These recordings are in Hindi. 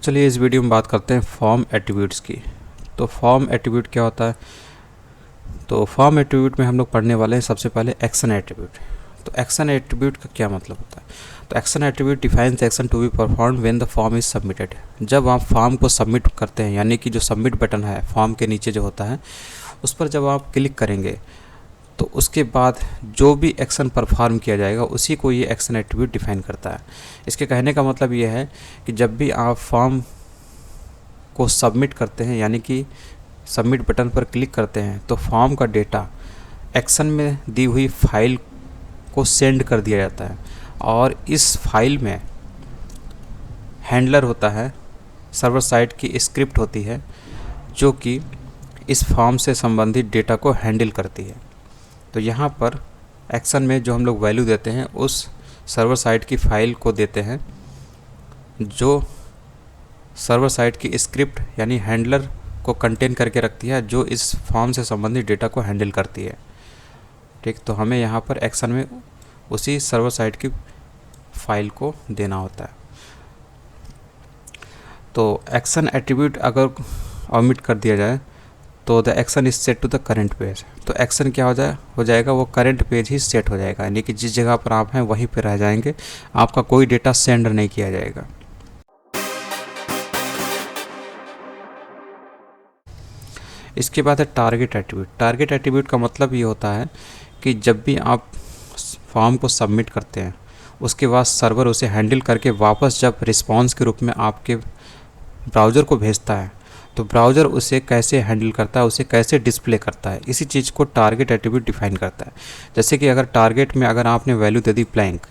तो चलिए इस वीडियो में बात करते हैं फॉर्म एट्रीब्यूट्स की। तो फॉर्म एट्रीब्यूट क्या होता है? तो फॉर्म एट्रीब्यूट में हम लोग पढ़ने वाले हैं सबसे पहले एक्शन एट्रीब्यूट। तो एक्शन एट्रीब्यूट का क्या मतलब होता है? तो action attribute defines action to be perform when the form is submitted. जब आप फॉर्म को सबमिट करते हैं, यानी कि जो सबमिट बटन है फॉर्म के नीचे जो होता है, उस पर जब आप क्लिक करेंगे तो उसके बाद जो भी एक्शन परफॉर्म किया जाएगा उसी को ये एक्शन एट्रीब्यूट डिफाइन करता है। इसके कहने का मतलब ये है कि जब भी आप फॉर्म को सबमिट करते हैं, यानी कि सबमिट बटन पर क्लिक करते हैं, तो फॉर्म का डेटा एक्शन में दी हुई फाइल को सेंड कर दिया जाता है और इस फाइल में हैंडलर होता है, सर्वर साइड की स्क्रिप्ट होती है जो कि इस फॉर्म से संबंधित डेटा को हैंडल करती है। तो यहाँ पर एक्शन में जो हम लोग वैल्यू देते हैं उस सर्वर साइड की फाइल को देते हैं जो सर्वर साइड की स्क्रिप्ट यानी हैंडलर को कंटेन करके रखती है, जो इस फॉर्म से संबंधित डेटा को हैंडल करती है। ठीक, तो हमें यहाँ पर एक्शन में उसी सर्वर साइड की फाइल को देना होता है। तो एक्शन एट्रीब्यूट अगर ओमिट कर दिया जाए तो the action is set to the current page. तो एक्शन क्या हो जाएगा, वो करंट पेज ही सेट हो जाएगा, यानी कि जिस जगह पर आप हैं वहीं पर रह जाएंगे, आपका कोई डेटा सेंड नहीं किया जाएगा। इसके बाद है टारगेट एट्रीब्यूट। टारगेट एट्रीब्यूट का मतलब ये होता है कि जब भी आप फॉर्म को सबमिट करते हैं उसके बाद सर्वर उसे हैंडल करके वापस जब रिस्पांस के रूप में आपके ब्राउज़र को भेजता है, तो ब्राउज़र उसे कैसे हैंडल करता है, उसे कैसे डिस्प्ले करता है, इसी चीज़ को टारगेट एट्रीब्यूट डिफाइन करता है। जैसे कि अगर टारगेट में अगर आपने वैल्यू दे दी ब्लैंक,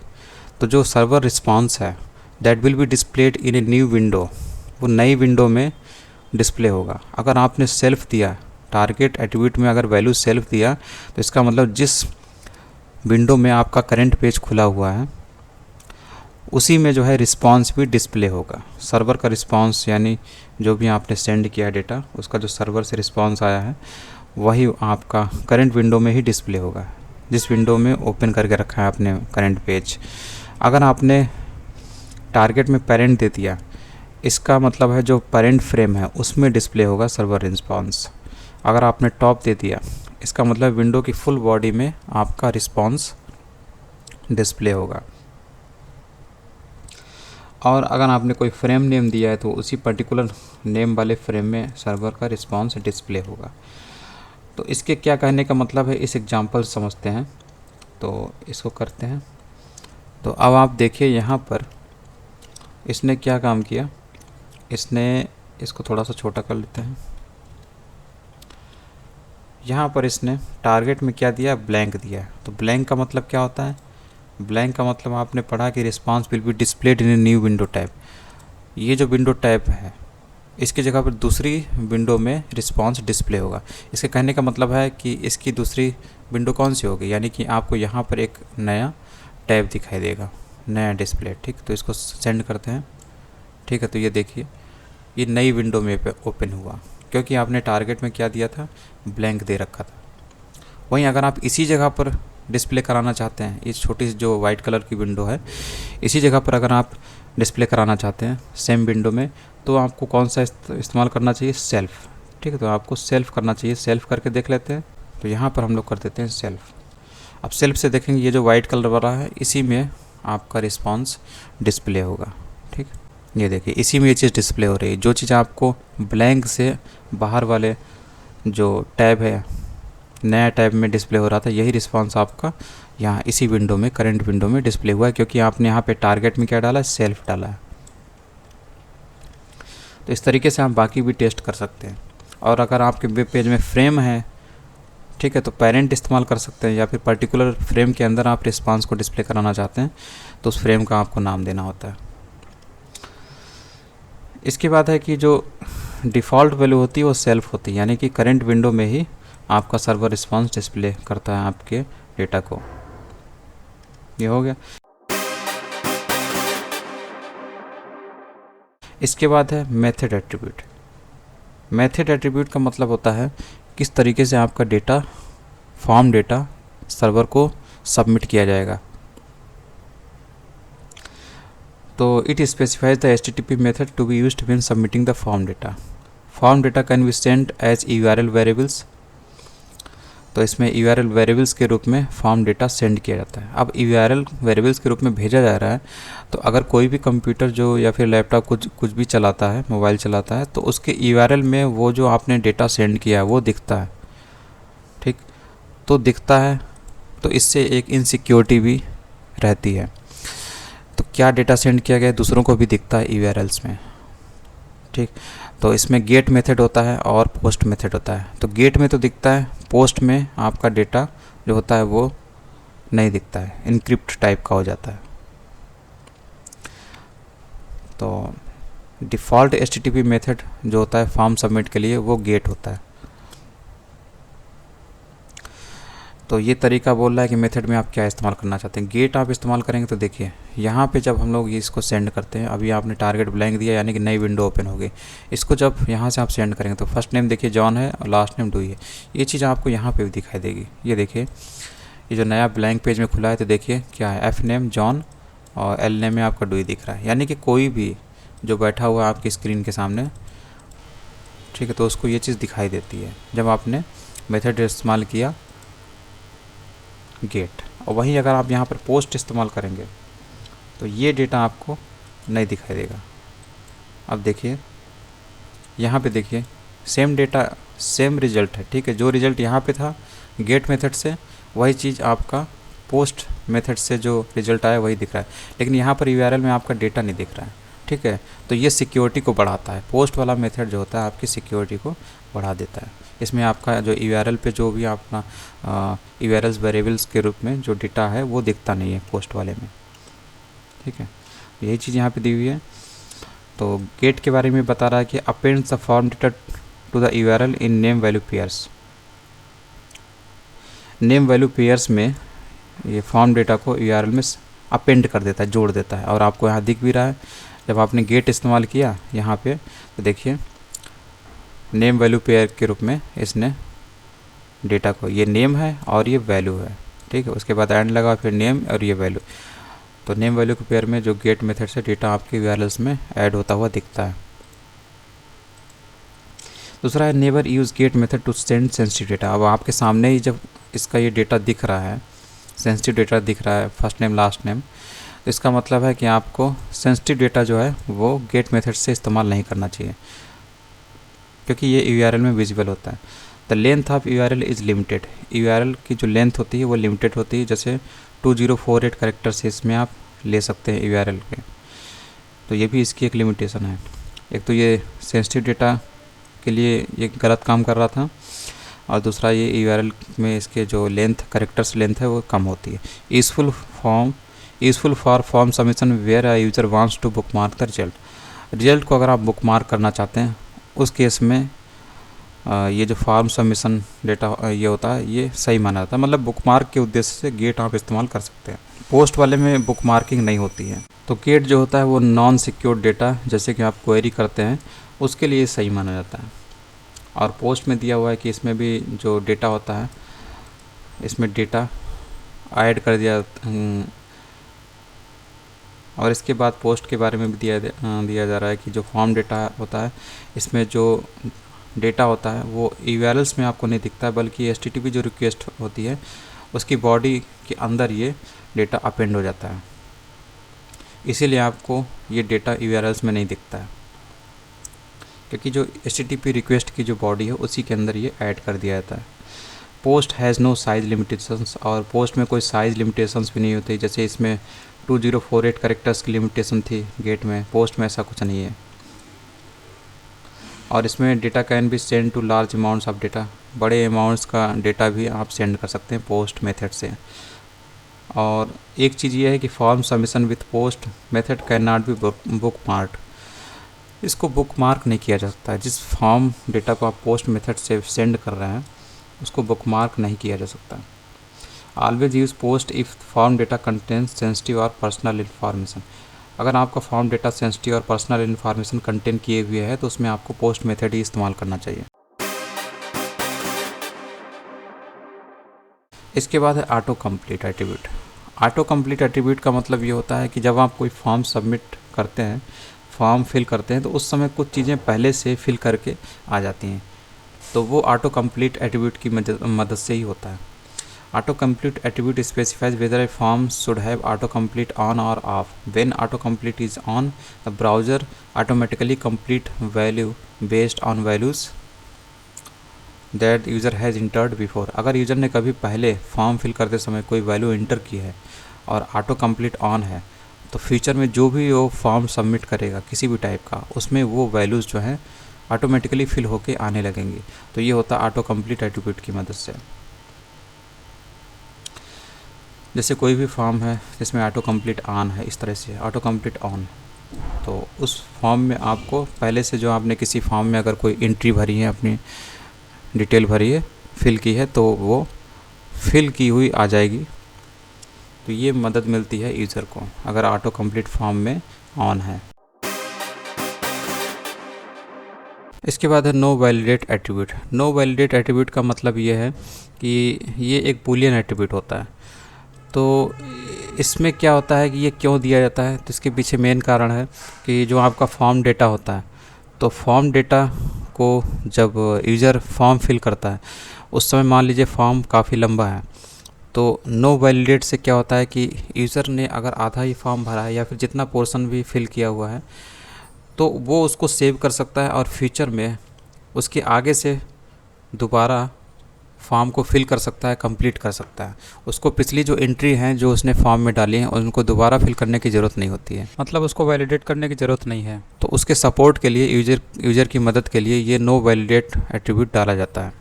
तो जो सर्वर रिस्पांस है that will be displayed in a new window, वो नई विंडो में डिस्प्ले होगा। अगर आपने सेल्फ दिया, टारगेट एट्रीब्यूट में अगर वैल्यू सेल्फ दिया, तो इसका मतलब जिस विंडो में आपका करंट पेज खुला हुआ है उसी में जो है रिस्पांस भी डिस्प्ले होगा। सर्वर का रिस्पांस यानी जो भी आपने सेंड किया डेटा, उसका जो सर्वर से रिस्पांस आया है वही आपका करंट विंडो में ही डिस्प्ले होगा, जिस विंडो में ओपन करके रखा है आपने करंट पेज। अगर आपने टारगेट में पेरेंट दे दिया, इसका मतलब है जो पेरेंट फ्रेम है उसमें डिस्प्ले होगा सर्वर रिस्पांस। अगर आपने टॉप दे दिया, इसका मतलब विंडो की फुल बॉडी में आपका रिस्पांस डिस्प्ले होगा। और अगर आपने कोई फ्रेम नेम दिया है तो उसी पर्टिकुलर नेम वाले फ्रेम में सर्वर का रिस्पांस डिस्प्ले होगा। तो इसके क्या कहने का मतलब है, इस एग्जांपल समझते हैं। तो इसको करते हैं। तो अब आप देखिए यहाँ पर इसने क्या काम किया, इसने इसको थोड़ा सा छोटा कर लेते हैं। यहाँ पर इसने टारगेट में क्या दिया, ब्लैंक दिया। तो ब्लैंक का मतलब क्या होता है? ब्लैंक का मतलब आपने पढ़ा कि response will be displayed in a new window type. ये जो विंडो टाइप है इसकी जगह पर दूसरी विंडो में रिस्पांस डिस्प्ले होगा। इसके कहने का मतलब है कि इसकी दूसरी विंडो कौन सी होगी, यानी कि आपको यहाँ पर एक नया टैब दिखाई देगा, नया डिस्प्ले। ठीक, तो इसको सेंड करते हैं। ठीक है, तो ये देखिए ये नई विंडो में ओपन हुआ क्योंकि आपने टारगेट में क्या दिया था, ब्लैंक दे रखा था। वहीं अगर आप इसी जगह पर डिस्प्ले कराना चाहते हैं, इस छोटी सी जो वाइट कलर की विंडो है इसी जगह पर अगर आप डिस्प्ले कराना चाहते हैं सेम विंडो में, तो आपको कौन सा इस्तेमाल करना चाहिए, सेल्फ। ठीक है, तो आपको सेल्फ करना चाहिए। सेल्फ करके देख लेते हैं। तो यहाँ पर हम लोग कर देते हैं सेल्फ। अब सेल्फ से देखेंगे ये जो वाइट कलर वाला है इसी में आपका रिस्पॉन्स डिस्प्ले होगा। ठीक, ये देखिए इसी में ये चीज़ डिस्प्ले हो रही है। जो चीज़ आपको ब्लैंक से बाहर वाले जो टैब है, नया टैब में डिस्प्ले हो रहा था, यही रिस्पांस आपका यहाँ इसी विंडो में, करंट विंडो में डिस्प्ले हुआ है, क्योंकि आपने यहाँ पे टारगेट में क्या डाला है, सेल्फ डाला है। तो इस तरीके से आप बाकी भी टेस्ट कर सकते हैं। और अगर आपके वेब पेज में फ्रेम है, ठीक है, तो पेरेंट इस्तेमाल कर सकते हैं, या फिर पर्टिकुलर फ्रेम के अंदर आप रिस्पांस को डिस्प्ले कराना चाहते हैं तो उस फ्रेम का आपको नाम देना होता है। इसके बाद है कि जो डिफ़ॉल्ट वैल्यू होती है वो सेल्फ होती है, यानी कि करंट विंडो में ही आपका सर्वर रिस्पांस डिस्प्ले करता है आपके डेटा को। ये हो गया। इसके बाद है मेथड एट्रीब्यूट। मेथड एट्रीब्यूट का मतलब होता है किस तरीके से आपका डेटा, फॉर्म डेटा सर्वर को सबमिट किया जाएगा। तो it specifies the HTTP method to be used when submitting the form data. Form data can be send as URL variables. तो इसमें URL वेरिएबल्स के रूप में फॉर्म डेटा सेंड किया जाता है। अब URL वेरिएबल्स के रूप में भेजा जा रहा है, तो अगर कोई भी कंप्यूटर जो या फिर लैपटॉप कुछ भी चलाता है, मोबाइल चलाता है, तो उसके URL में वो जो आपने डेटा सेंड किया है वो दिखता है। ठीक, तो दिखता है, तो इससे एक इनसिक्योरिटी भी रहती है। तो क्या डेटा सेंड किया गया दूसरों को भी दिखता है URLs में। ठीक, तो इसमें गेट मेथड होता है और पोस्ट मेथड होता है। तो गेट में तो दिखता है, पोस्ट में आपका डेटा जो होता है वो नहीं दिखता है, इनक्रिप्ट टाइप का हो जाता है। तो डिफ़ॉल्ट HTTP मेथड जो होता है फॉर्म सबमिट के लिए वो गेट होता है। तो ये तरीका बोल रहा है कि मेथड में आप क्या इस्तेमाल करना चाहते हैं। गेट आप इस्तेमाल करेंगे तो देखिए यहाँ पे जब हम लोग इसको सेंड करते हैं, अभी आपने टारगेट ब्लैंक दिया यानी कि नई विंडो ओपन हो गई। इसको जब यहाँ से आप सेंड करेंगे तो फर्स्ट नेम देखिए जॉन है और लास्ट नेम डूई है। ये चीज़ आपको यहाँ पे भी दिखाई देगी। ये देखिए, ये जो नया ब्लैंक पेज में खुला है तो देखिए क्या है, F नेम जॉन और L नेम में आपका डूई दिख रहा है। यानी कि कोई भी जो बैठा हुआ है आपकी स्क्रीन के सामने, ठीक है, तो उसको ये चीज़ दिखाई देती है जब आपने मेथड इस्तेमाल किया गेट। और वहीं अगर आप यहाँ पर पोस्ट इस्तेमाल करेंगे तो ये डेटा आपको नहीं दिखाई देगा। अब देखिए यहाँ पे देखिए सेम डेटा सेम रिजल्ट है। ठीक है, जो रिजल्ट यहाँ पे था गेट मेथड से वही चीज़ आपका पोस्ट मेथड से जो रिजल्ट आया वही दिख रहा है, लेकिन यहाँ पर URL में आपका डेटा नहीं दिख रहा है। ठीक है, तो ये सिक्योरिटी को बढ़ाता है। पोस्ट वाला मेथड जो होता है आपकी सिक्योरिटी को बढ़ा देता है। इसमें आपका जो URL पे जो भी अपना URLs वेरिएबल्स के रूप में जो डेटा है वो दिखता नहीं है पोस्ट वाले में। ठीक है, यही चीज़ यहाँ पे दी हुई है। तो गेट के बारे में बता रहा है कि append the form data to the URL in name value pairs. Name value pairs में ये फॉर्म डेटा को URL में अपेंड कर देता है, जोड़ देता है। और आपको यहाँ दिख भी रहा है जब आपने गेट इस्तेमाल किया यहाँ पे, तो देखिए नेम वैल्यू पेयर के रूप में इसने डेटा को, ये नेम है और ये वैल्यू है। ठीक है, उसके बाद एंड लगा, फिर नेम और ये वैल्यू। तो नेम वैल्यू के पेयर में जो गेट मेथड से डेटा आपके URLs में ऐड होता हुआ दिखता है। दूसरा है never use get method to send sensitive data. अब आपके सामने ही जब इसका ये डेटा दिख रहा है, सेंसिटिव डेटा दिख रहा है, फर्स्ट नेम लास्ट नेम, तो इसका मतलब है कि आपको सेंसिटिव डेटा जो है वो गेट मेथड से इस्तेमाल नहीं करना चाहिए, क्योंकि ये URL में विजिबल होता है। The length of URL is limited. URL की जो लेंथ होती है वो लिमिटेड होती है, जैसे 2048 कैरेक्टर्स इसमें आप ले सकते हैं URL के। तो ये भी इसकी एक लिमिटेशन है। एक तो ये सेंसिटिव डेटा के लिए ये गलत काम कर रहा था, और दूसरा ये URL में इसके जो लेंथ कैरेक्टर्स लेंथ है वो कम होती है। Useful for form submission where a user wants to bookmark the result को अगर आप बुकमार्क करना चाहते हैं उस केस में ये जो फॉर्म सबमिशन डेटा ये होता है ये सही माना जाता है। मतलब बुकमार्क के उद्देश्य से गेट आप इस्तेमाल कर सकते हैं। पोस्ट वाले में बुकमार्किंग नहीं होती है। तो गेट जो होता है वो नॉन सिक्योर डेटा जैसे कि आप क्वेरी करते हैं उसके लिए सही माना जाता है। और पोस्ट में दिया हुआ है कि इसमें भी जो डेटा होता है इसमें डेटा ऐड कर दिया। और इसके बाद पोस्ट के बारे में भी दिया जा रहा है कि जो फॉर्म डेटा होता है इसमें जो डेटा होता है वो URLs में आपको नहीं दिखता है, बल्कि HTTP जो रिक्वेस्ट होती है उसकी बॉडी के अंदर ये डेटा अपेंड हो जाता है। इसीलिए आपको ये डेटा URLs में नहीं दिखता है, क्योंकि जो HTTP रिक्वेस्ट की जो बॉडी है उसी के अंदर ये ऐड कर दिया जाता है। Post has no size limitations. और पोस्ट में कोई साइज़ लिमिटेशंस भी नहीं होती, जैसे इसमें 2048 कैरेक्टर्स की लिमिटेशन थी गेट में, पोस्ट में ऐसा कुछ नहीं है। और इसमें data can be send to large amounts of data. बड़े अमाउंट्स का डेटा भी आप सेंड कर सकते हैं पोस्ट मेथड से। और एक चीज़ ये है कि form submission with post method can not be book mark. इसको बुक मार्क नहीं किया जा सकता है। जिस फॉर्म डेटा को आप पोस्ट मेथड से सेंड कर रहे हैं उसको बुक मार्क नहीं किया जा सकता। Always use post if form data contains sensitive और पर्सनल इन्फॉर्मेशन। अगर आपका फॉर्म डेटा सेंसिटिव और पर्सनल इन्फॉर्मेशन कंटेन किए हुए है तो उसमें आपको पोस्ट मेथड ही इस्तेमाल करना चाहिए। इसके बाद है autocomplete attribute. Auto complete attribute का मतलब ये होता है कि जब आप कोई फॉर्म सबमिट करते हैं, फॉर्म फिल करते हैं, तो उस समय कुछ चीज़ें पहले से फिल करके आ जाती हैं, तो वो ऑटो कंप्लीट एट्रीब्यूट की मदद से ही होता है। Autocomplete attribute specifies whether a form should have autocomplete on or off. When autocomplete is on, the browser automatically complete value based on values that user has entered before. अगर यूज़र ने कभी पहले फॉर्म फिल करते समय कोई वैल्यू इंटर की है और ऑटो कंप्लीट ऑन है, तो फ्यूचर में जो भी वो फॉर्म सबमिट करेगा किसी भी टाइप का, उसमें वो वैल्यूज़ जो हैं ऑटोमेटिकली फिल होके आने लगेंगी। तो ये होता है ऑटो कंप्लीट एट्रीब्यूट की मदद से। जैसे कोई भी फॉर्म है जिसमें ऑटो कंप्लीट ऑन है, इस तरह से ऑटो कंप्लीट ऑन, तो उस फॉर्म में आपको पहले से जो आपने किसी फॉर्म में अगर कोई एंट्री भरी है, अपनी डिटेल भरी है, फिल की है, तो वो फिल की हुई आ जाएगी। तो ये मदद मिलती है यूज़र को अगर ऑटो कंप्लीट फॉर्म में ऑन है। इसके बाद है no validate attribute. No validate attribute का मतलब ये है कि ये एक बूलियन एट्रीब्यूट होता है। तो इसमें क्या होता है कि ये क्यों दिया जाता है, तो इसके पीछे मेन कारण है कि जो आपका फॉर्म डेटा होता है, तो फॉर्म डेटा को जब यूज़र फॉर्म फिल करता है, उस समय मान लीजिए फॉर्म काफ़ी लंबा है, तो नो वैलिडेट से क्या होता है कि यूज़र ने अगर आधा ही फॉर्म भरा है या फिर जितना पोर्शन भी फिल किया हुआ है, तो वो उसको सेव कर सकता है और फ्यूचर में उसके आगे से दोबारा फॉर्म को फिल कर सकता है, कंप्लीट कर सकता है। उसको पिछली जो एंट्री हैं जो उसने फॉर्म में डाली हैं उनको दोबारा फिल करने की ज़रूरत नहीं होती है, मतलब उसको वैलिडेट करने की ज़रूरत नहीं है। तो उसके सपोर्ट के लिए यूज़र की मदद के लिए ये नो वैलिडेट एट्रीब्यूट डाला जाता है,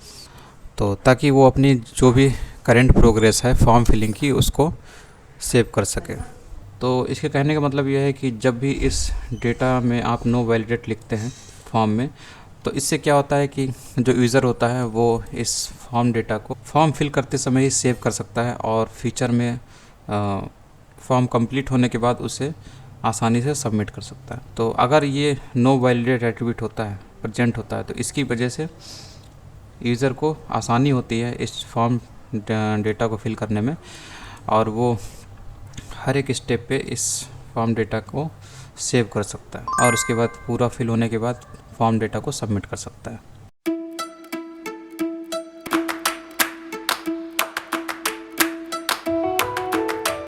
तो ताकि वो अपनी जो भी करेंट प्रोग्रेस है फॉर्म फिलिंग की उसको सेव कर सके। तो इसके कहने का मतलब यह है कि जब भी इस डेटा में आप नो वैलिडेट लिखते हैं फॉर्म में, तो इससे क्या होता है कि जो यूज़र होता है वो इस फॉर्म डेटा को फॉर्म फिल करते समय ही सेव कर सकता है और फ्यूचर में फॉर्म कंप्लीट होने के बाद उसे आसानी से सबमिट कर सकता है। तो अगर ये नो वैलिडेट एट्रीब्यूट होता है, प्रेजेंट होता है, तो इसकी वजह से यूज़र को आसानी होती है इस फॉर्म डेटा को फिल करने में, और वो हर एक स्टेप पे इस फॉर्म डेटा को सेव कर सकता है और उसके बाद पूरा फिल होने के बाद फॉर्म डेटा को सबमिट कर सकता है।